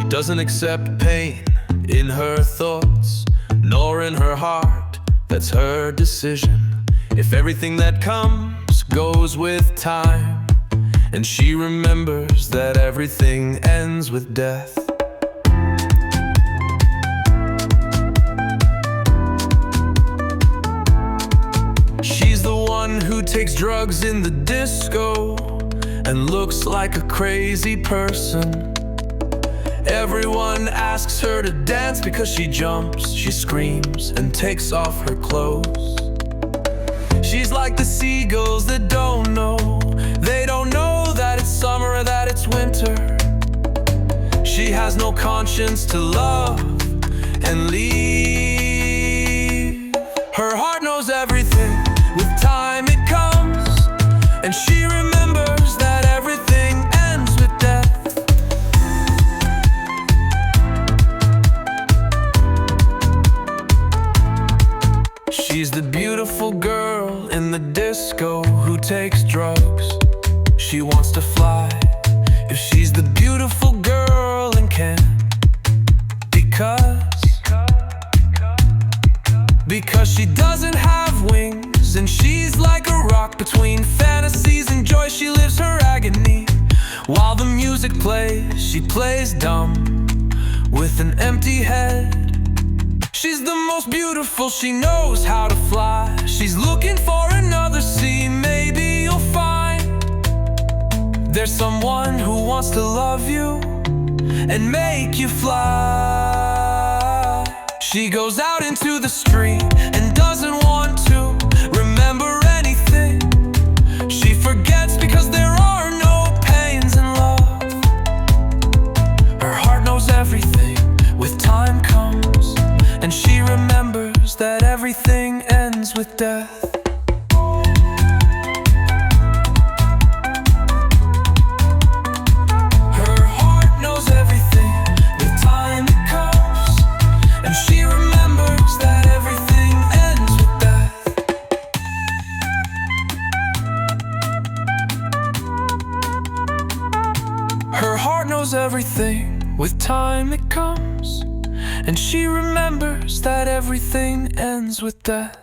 doesn't accept pain in her thoughts, nor in her heart. That's her decision. If everything that comes goes with time, and she remembers that everything ends with death. She's the one who takes drugs in the disco and looks like a crazy person. Everyone asks her to dance because she jumps, she screams, and takes off her clothes. She's like the seagulls that don't know. They don't know that it's summer or that it's winter. She has no conscience to love and leave. Her heart knows everything. With time it comes, and she remembers that everything ends with death. She's the beautiful girl in the disco who takes drugs. She wants to fly if she's the beautiful girl and can. Because she doesn't have wings, and she's like a rock between fantasies and joy. She lives her agony while the music plays. She plays dumb with an empty head. She's the most beautiful, she knows how to fly. She's looking for another sea. Maybe you'll find there's someone who wants to love you and make you fly. She goes out into the street and doesn't want to remember anything. She forgets because there are no pains in love. Her heart knows everything. With time comes, and she remembers that everything ends with death. Her heart knows everything. With time it comes, and she remembers that everything ends with death. Her heart knows everything. With time it comes, and she remembers that everything ends with death.